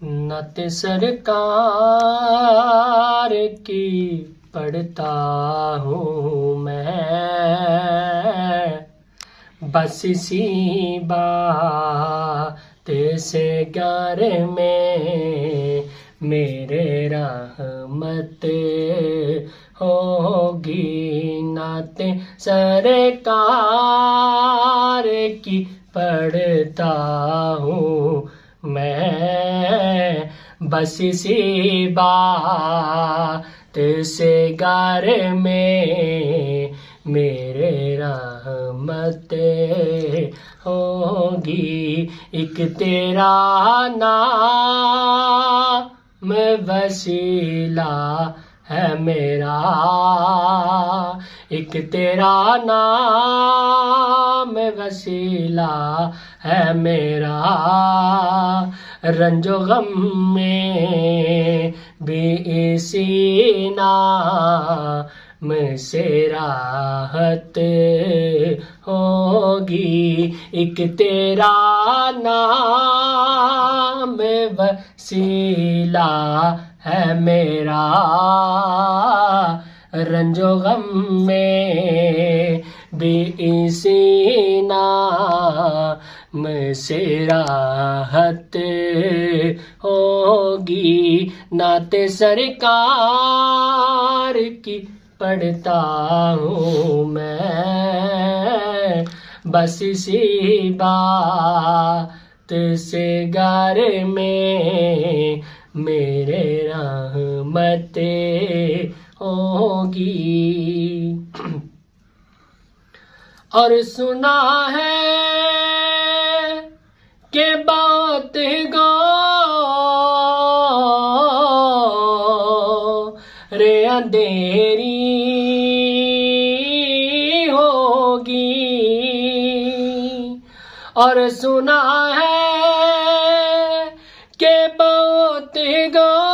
نعت سرکار کی پڑھتا ہوں میں، بس اسی بات سے گھر میں میرے رحمت ہوگی۔ نعت سرکار کی پڑھتا ہوں میں، بس اسی بات سے گھر میں میرے رحمت ہوگی۔ ایک تیرا نام وسیلہ ہے میرا، ایک تیرا نام وسیلہ ہے میرا، رنج و غم میں بھی اسی نام سے راحت ہوگی۔ ایک تیرا نام وسیلہ ہے میرا، رنج و غم میں بھی اسی نام سے راحت ہوگی۔ نعت سرکار کی پڑھتا ہوں میں، بس اسی بات سے گھر میں میرے رحمت ہوگی۔ اور سنا ہے کہ بات گور اندھیری ہوگی، اور سنا ہے کہ بات گور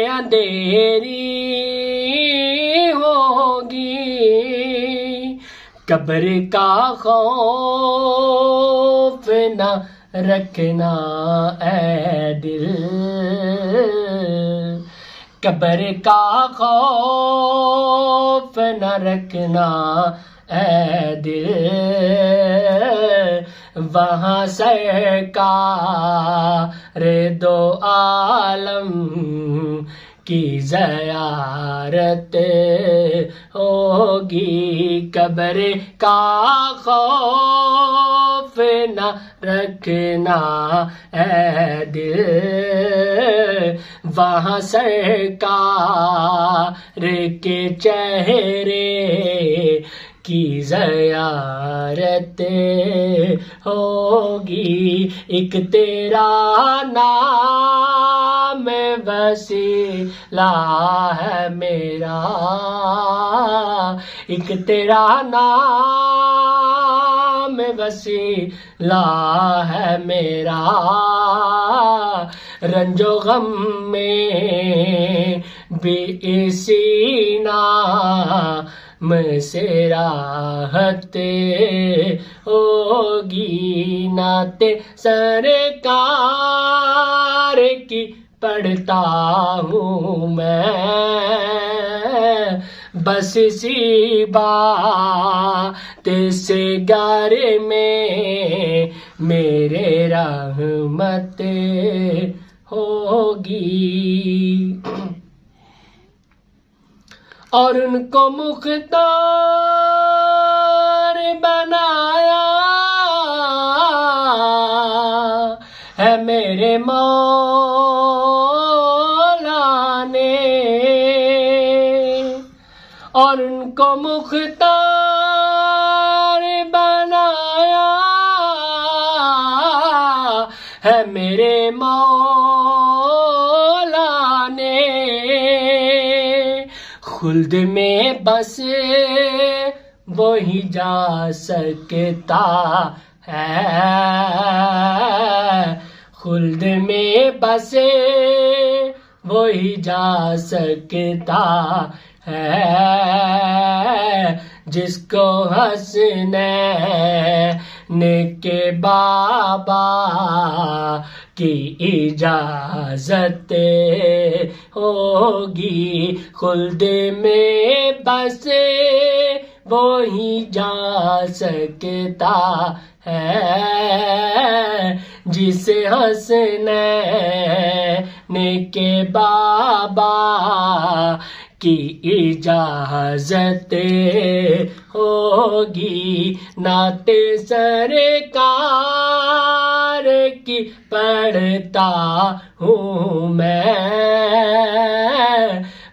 اندھیری ہوگی۔ قبر کا خوف نہ رکھنا اے دل، قبر کا خوف نہ رکھنا اے دل، وہاں سرکار دو عالم کی زیارت ہوگی۔ قبر کا خوف نہ رکھنا اے دل، وہاں سرکار کے چہرے کی زیارت ہوگی۔ ایک تیرا نام وسیلہ ہے میرا، ایک تیرا نام وسیلہ ہے میرا، رنج و غم میں بھی اسی نام سے راحت ہوگی۔ نعت سرکار کی پڑھتا ہوں میں، بس اسی بات سے گھر میں میرے رحمت ہوگی۔ اور ان کو مختار بنایا ہے میرے مولا نے، اور ان کو مختار بنایا ہے میرے مولا نے، خلد میں بس وہی جا سکتا ہے، خلد میں بس وہی جا سکتا ہے، جس کو حسنین نیک بابا کی اجازت ہوگی، خلد میں بس وہی جا سکتا ہے جسے حسنین کے بابا کی اجازت ہوگی۔ نعت سرکار کی پڑھتا ہوں میں،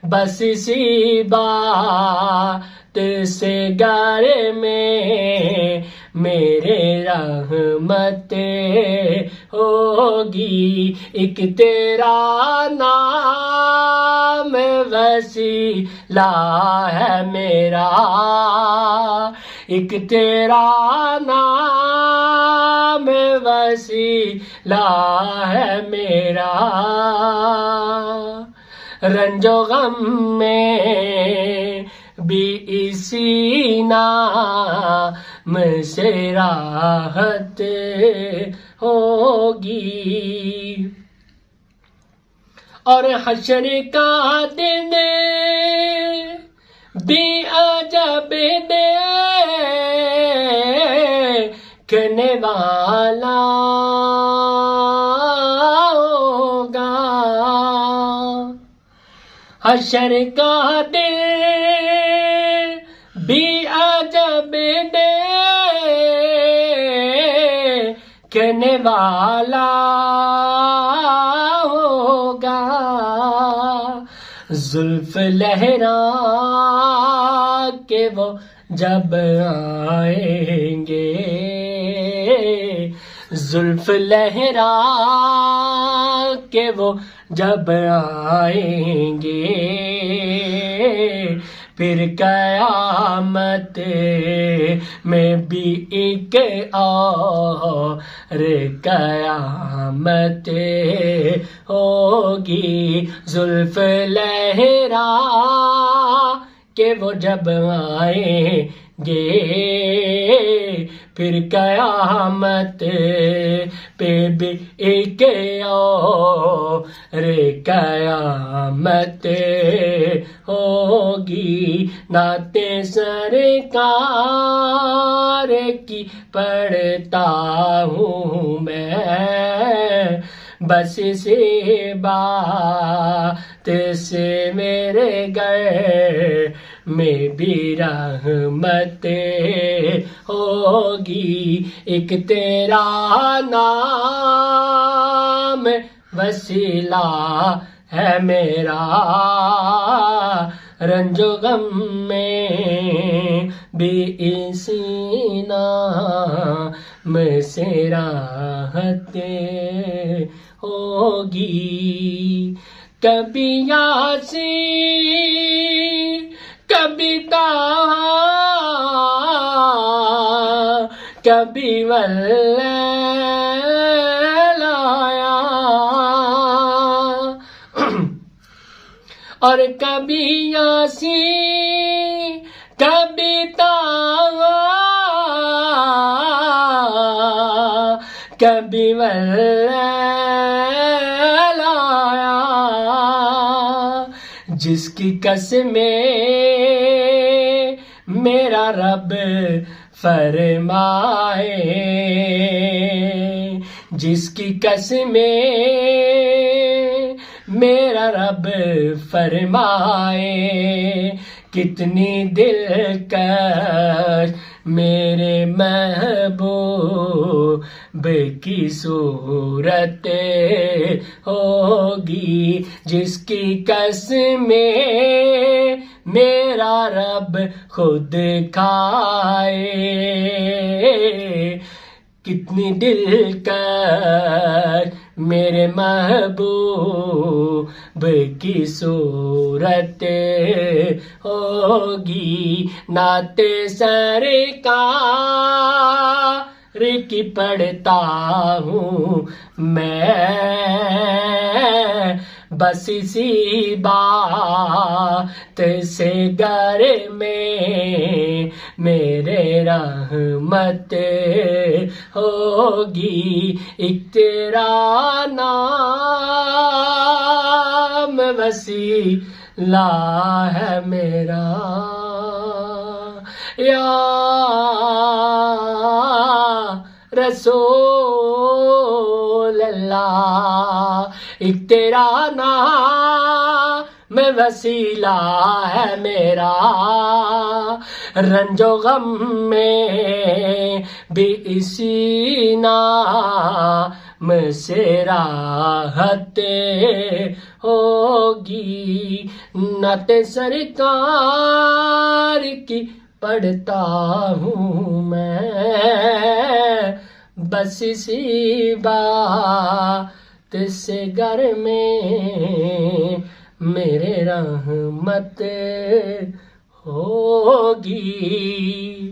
بس اسی بات سے گھر میں میرے رحمت ہوگی۔ ایک تیرا نام وسیلہ ہے میرا، ایک تیرا نام وسیلہ ہے میرا، رنج و غم میں بھی اسی نام سے راحت ہوگی۔ اور حشر کا دن بھی عجب دیکھنے والا ہوگا، حشر کا دن بھی عجب دیکھنے والا ہوگا، زلف لہرا کے وہ جب آئیں گے، زلف لہرا کے وہ جب آئیں گے، پھر قیامت میں بھی ایک اور قیامت ہوگی، زلف لہرا کہ وہ جب آئیں گے، پھر قیامت پہ بھی ایک اور قیامت ہوگی۔ نعت سرکار کی پڑھتا ہوں میں، بس اسی بات سے میرے گھر میں بھی رحمت ہوگی۔ ایک تیرا نام وسیلہ ہے میرا، رنج و غم میں بھی اسی نام سے راحت ہوگی۔ کبھی یاسین کبھی طٰہٰ کبھی واللیل آیا، اور کبھی یاسین کبھی طٰہٰ کبھی واللیل آیا، جس کی قسمیں میرا رب فرمائے، جس کی قسمیں میرا رب فرمائے، کتنی دلکش میرے محبوب کی صورت ہوگی، جس کی قسمیں میرا رب خود کھائے، کتنی دلکش میرے محبوب کی صورت ہوگی۔ نعت سرکار کی پڑھتا ہوں میں، بس اسی بات سے گھر میں میرے رحمت ہوگی، ایک تیرا نام وسیلہ ہے میرا، یا رسول اللہ، ایک تیرا نام وسیلہ ہے میرا، رنج و غم میں بھی اسی نام سے راحت ہوگی، نعت سرکار کی پڑھتا ہوں میں، بس اسی بات سے گھر میں میرے رحمت ہوگی۔